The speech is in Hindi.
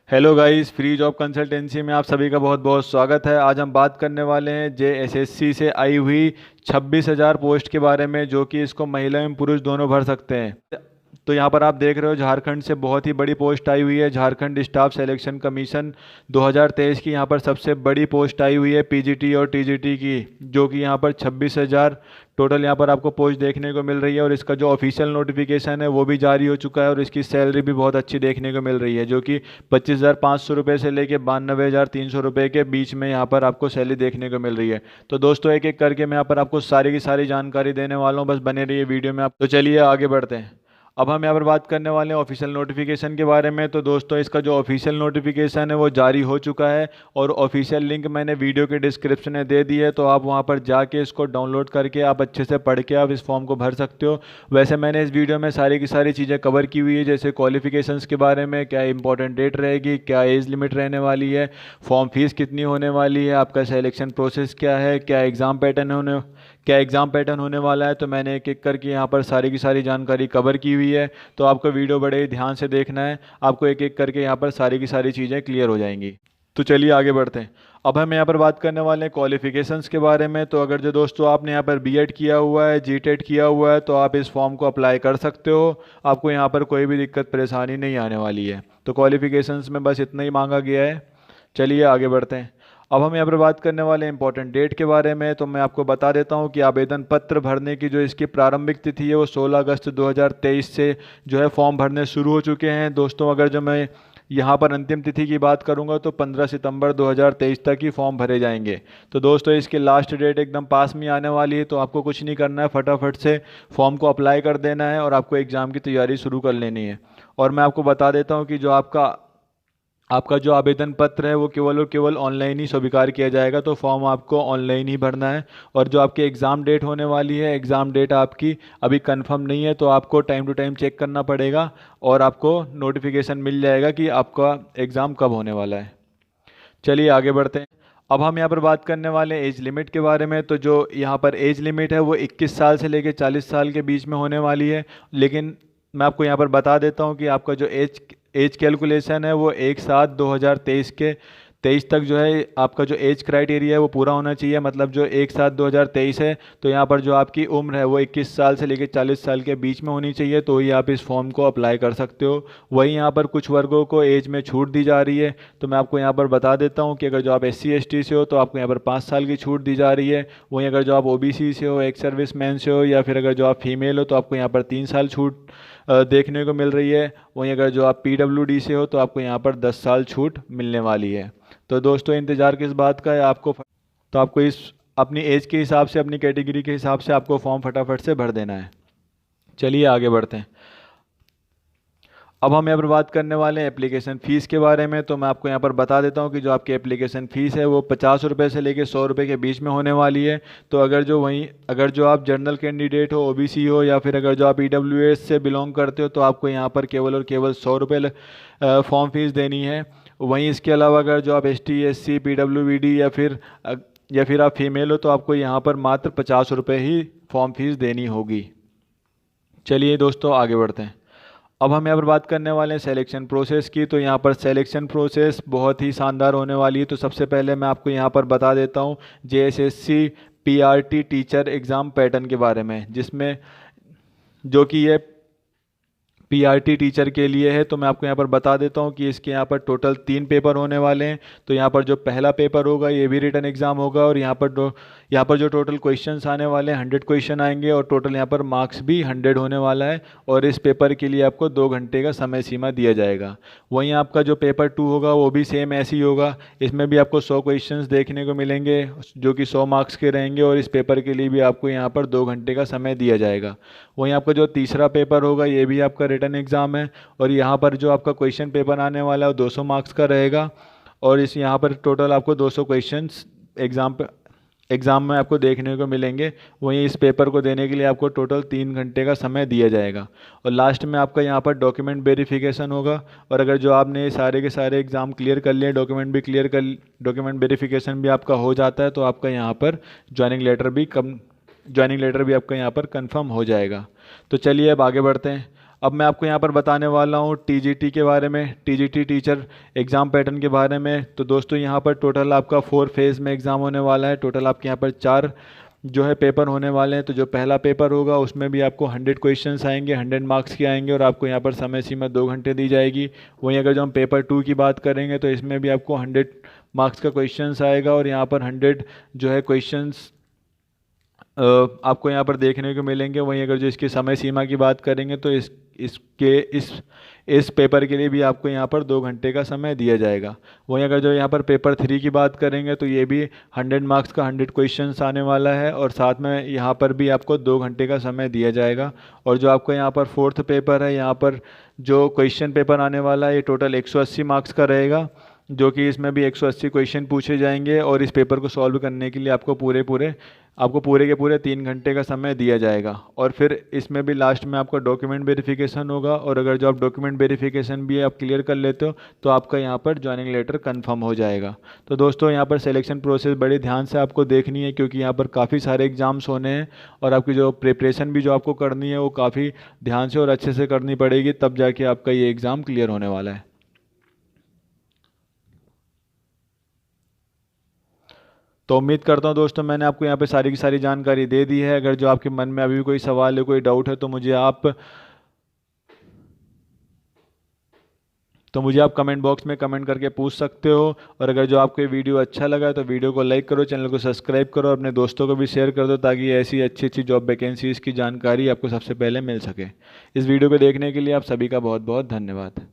Hello guys, free job consultancy में आप सभी का बहुत बहुत स्वागत है। आज हम बात करने वाले हैं जेएसएससी से आई हुई 26,000 पोस्ट के बारे में, जो कि इसको महिला एवं पुरुष दोनों भर सकते हैं। तो यहाँ पर आप देख रहे हो झारखंड से बहुत ही बड़ी पोस्ट आई हुई है। झारखंड स्टाफ सिलेक्शन कमीशन 2023 की यहाँ पर सबसे बड़ी पोस्ट आई हुई है पीजीटी और टीजीटी की, जो कि यहाँ पर 26,000 टोटल यहाँ पर आपको पोस्ट देखने को मिल रही है। और इसका जो ऑफिशियल नोटिफिकेशन है वो भी जारी हो चुका है और इसकी सैलरी भी बहुत अच्छी देखने को मिल रही है, जो कि 25,500 रुपये से लेके 92,300 रुपये के बीच में यहाँ पर आपको सैलरी देखने को मिल रही है। तो दोस्तों, एक एक करके मैं यहाँ पर आपको सारी की सारी जानकारी देने वाला हूँ, बस बने रहिए वीडियो में आप। तो चलिए आगे बढ़ते हैं। अब हम यहाँ पर बात करने वाले हैं ऑफिशियल नोटिफिकेशन के बारे में। तो दोस्तों, इसका जो ऑफिशियल नोटिफिकेशन है वो जारी हो चुका है और ऑफिशियल लिंक मैंने वीडियो के डिस्क्रिप्शन में दे दी है। तो आप वहाँ पर जाके इसको डाउनलोड करके आप अच्छे से पढ़ के आप इस फॉर्म को भर सकते हो। वैसे मैंने इस वीडियो में सारी की सारी चीज़ें कवर की हुई है, जैसे क्वालिफिकेशंस के बारे में, क्या इंपॉर्टेंट डेट रहेगी, क्या एज लिमिट रहने वाली है, फॉर्म फीस कितनी होने वाली है, आपका सिलेक्शन प्रोसेस क्या है, क्या एग्ज़ाम पैटर्न होने वाला है। तो मैंने एक एक करके यहाँ पर सारी की सारी जानकारी कवर की हुई है। तो आपको वीडियो बड़े ही ध्यान से देखना है, आपको एक एक करके यहाँ पर सारी की सारी चीज़ें क्लियर हो जाएंगी। तो चलिए आगे बढ़ते हैं। अब हम यहाँ पर बात करने वाले हैं क्वालिफिकेशंस के बारे में। तो अगर जो दोस्तों आपने यहाँ पर बीएड किया हुआ है, जीटेट किया हुआ है, तो आप इस फॉर्म को अप्लाई कर सकते हो। आपको यहाँ पर कोई भी दिक्कत परेशानी नहीं आने वाली है। तो क्वालिफिकेशंस में बस इतना ही मांगा गया है। चलिए आगे बढ़ते हैं। अब हम यहाँ पर बात करने वाले हैं इंपॉर्टेंट डेट के बारे में। तो मैं आपको बता देता हूँ कि आवेदन पत्र भरने की जो इसकी प्रारंभिक तिथि है वो 16 अगस्त 2023 से जो है फॉर्म भरने शुरू हो चुके हैं दोस्तों। अगर जो मैं यहाँ पर अंतिम तिथि की बात करूँगा तो 15 सितंबर 2023 तक ही फॉर्म भरे जाएंगे। तो दोस्तों, इसकी लास्ट डेट एकदम पास में आने वाली है। तो आपको कुछ नहीं करना है, फटाफट से फॉर्म को अप्लाई कर देना है और आपको एग्ज़ाम की तैयारी शुरू कर लेनी है। और मैं आपको बता देता हूँ कि जो आपका जो आवेदन पत्र है वो केवल और केवल ऑनलाइन ही स्वीकार किया जाएगा। तो फॉर्म आपको ऑनलाइन ही भरना है। और जो आपकी एग्ज़ाम डेट होने वाली है, एग्ज़ाम डेट आपकी अभी कंफर्म नहीं है, तो आपको टाइम टू टाइम चेक करना पड़ेगा और आपको नोटिफिकेशन मिल जाएगा कि आपका एग्ज़ाम कब होने वाला है। चलिए आगे बढ़ते हैं। अब हम यहाँ पर बात करने वाले हैं एज लिमिट के बारे में। तो जो यहाँ पर एज लिमिट है वो 21 साल से लेकर 40 साल के बीच में होने वाली है। लेकिन मैं आपको यहाँ पर बता देता हूँ कि आपका जो एज कैलकुलेशन है वो 1/7/2023 के 23 तक जो है आपका जो एज क्राइटेरिया है वो पूरा होना चाहिए। मतलब जो 1/7/2023 है, तो यहाँ पर जो आपकी उम्र है वो 21 साल से लेकर 40 साल के बीच में होनी चाहिए, तो ही आप इस फॉर्म को अप्लाई कर सकते हो। वहीं यहाँ पर कुछ वर्गों को एज में छूट दी जा रही है। तो मैं आपको यहाँ पर बता देता हूँ कि अगर जो आप SC ST से हो तो आपको यहाँ पर 5 साल की छूट दी जा रही है। वहीं अगर जो आप OBC से हो, एक्स सर्विस मैन से हो, या फिर अगर जो आप फीमेल हो तो आपको यहाँ पर 3 साल छूट देखने को मिल रही है। वहीं अगर जो आप PWD से हो तो आपको यहाँ पर 10 साल छूट मिलने वाली है। तो दोस्तों, इंतज़ार किस बात का है तो आपको इस अपनी एज के हिसाब से, अपनी कैटेगरी के हिसाब से आपको फॉर्म फटाफट से भर देना है। चलिए आगे बढ़ते हैं। अब हम यहाँ पर बात करने वाले हैं एप्लीकेशन फ़ीस के बारे में। तो मैं आपको यहाँ पर बता देता हूँ कि जो आपकी एप्लीकेशन फ़ीस है वो 50 रुपये से लेकर 100 रुपये के बीच में होने वाली है। तो अगर जो आप जनरल कैंडिडेट हो, OBC हो, या फिर अगर जो आप EWS से बिलोंग करते हो तो आपको यहाँ पर केवल और केवल 100 रुपये फॉर्म फीस देनी है। वहीं इसके अलावा अगर जो आप ST SC PWD या फिर आप फीमेल हो तो आपको यहाँ पर मात्र 50 रुपये ही फॉर्म फीस देनी होगी। चलिए दोस्तों आगे बढ़ते हैं। अब हम यहाँ पर बात करने वाले हैं सिलेक्शन प्रोसेस की। तो यहाँ पर सिलेक्शन प्रोसेस बहुत ही शानदार होने वाली है। तो सबसे पहले मैं आपको यहाँ पर बता देता हूँ JSSC PRT teacher exam pattern के बारे में, जिसमें जो कि ये PRT टीचर के लिए है। तो मैं आपको यहाँ पर बता देता हूँ कि इसके यहाँ पर टोटल 3 पेपर होने वाले हैं। तो यहाँ पर जो पहला पेपर होगा ये भी रिटन एग्ज़ाम होगा और यहाँ पर जो टोटल क्वेश्चंस आने वाले हैं 100 क्वेश्चन आएंगे और टोटल यहाँ पर मार्क्स भी 100 होने वाला है। और इस पेपर के लिए आपको 2 घंटे का समय सीमा दिया जाएगा। वहीं आपका जो पेपर 2 होगा वो भी सेम ऐसे ही होगा। इसमें भी आपको 100 क्वेश्चंस देखने को मिलेंगे जो कि 100 मार्क्स के रहेंगे और इस पेपर के लिए भी आपको यहाँ पर 2 घंटे का समय दिया जाएगा। वहीं आपका जो तीसरा पेपर होगा ये भी आपका रिटन एग्ज़ाम है और यहाँ पर जो आपका क्वेश्चन पेपर आने वाला है वो 200 मार्क्स का रहेगा। और यहाँ पर टोटल आपको 200 क्वेश्चंस एग्ज़ाम में आपको देखने को मिलेंगे। वहीं इस पेपर को देने के लिए आपको टोटल 3 घंटे का समय दिया जाएगा। और लास्ट में आपका यहाँ पर डॉक्यूमेंट वेरिफिकेशन होगा। और अगर जो आपने सारे के सारे एग्ज़ाम क्लियर कर लिए, डॉक्यूमेंट वेरिफिकेशन भी आपका हो जाता है, तो आपका यहाँ पर ज्वाइनिंग लेटर भी आपका यहाँ पर कंफर्म हो जाएगा। तो चलिए अब आगे बढ़ते हैं। अब मैं आपको यहाँ पर बताने वाला हूँ टीजीटी के बारे में, टीजीटी टीचर एग्ज़ाम पैटर्न के बारे में। तो दोस्तों यहाँ पर टोटल आपका 4 फेज़ में एग्ज़ाम होने वाला है। टोटल आपके यहाँ पर 4 जो है पेपर होने वाले हैं। तो जो पहला पेपर होगा उसमें भी आपको 100 क्वेश्चंस आएंगे, 100 मार्क्स के आएंगे और आपको यहाँ पर समय सीमा 2 घंटे दी जाएगी। वहीं अगर जो हम पेपर 2 की बात करेंगे तो इसमें भी आपको 100 मार्क्स का क्वेश्चंस आएगा और यहाँ पर 100 जो है क्वेश्चंस आपको यहाँ पर देखने को मिलेंगे। वहीं अगर जो इसकी समय सीमा की बात करेंगे तो इस पेपर के लिए भी आपको यहाँ पर 2 घंटे का समय दिया जाएगा। वहीं अगर जो यहाँ पर पेपर 3 की बात करेंगे तो ये भी 100 मार्क्स का 100 क्वेश्चंस आने वाला है और साथ में यहाँ पर भी आपको 2 घंटे का समय दिया जाएगा। और जो आपको यहाँ पर 4th पेपर है, यहाँ पर जो क्वेश्चन पेपर आने वाला है ये टोटल 180 मार्क्स का रहेगा, जो कि इसमें भी 180 क्वेश्चन पूछे जाएंगे और इस पेपर को सॉल्व करने के लिए आपको पूरे के पूरे 3 घंटे का समय दिया जाएगा। और फिर इसमें भी लास्ट में आपका डॉक्यूमेंट वेरिफिकेशन होगा और अगर जो आप डॉक्यूमेंट वेरिफिकेशन भी आप क्लियर कर लेते हो तो आपका यहाँ पर ज्वाइनिंग लेटर कंफर्म हो जाएगा। तो दोस्तों यहाँ पर सिलेक्शन प्रोसेस बड़े ध्यान से आपको देखनी है, क्योंकि यहाँ पर काफ़ी सारे एग्ज़ाम्स होने हैं और आपकी जो प्रिपरेशन भी जो आपको करनी है वो काफ़ी ध्यान से और अच्छे से करनी पड़ेगी, तब जाके आपका ये एग्ज़ाम क्लियर होने वाला है। तो उम्मीद करता हूँ दोस्तों मैंने आपको यहाँ पे सारी की सारी जानकारी दे दी है। अगर जो आपके मन में अभी भी कोई सवाल है, कोई डाउट है, तो मुझे आप कमेंट बॉक्स में कमेंट करके पूछ सकते हो। और अगर जो आपको ये वीडियो अच्छा लगा है तो वीडियो को लाइक करो, चैनल को सब्सक्राइब करो और अपने दोस्तों को भी शेयर कर दो, ताकि ऐसी अच्छी अच्छी जॉब वैकेंसीज़ की जानकारी आपको सबसे पहले मिल सके। इस वीडियो को देखने के लिए आप सभी का बहुत बहुत धन्यवाद।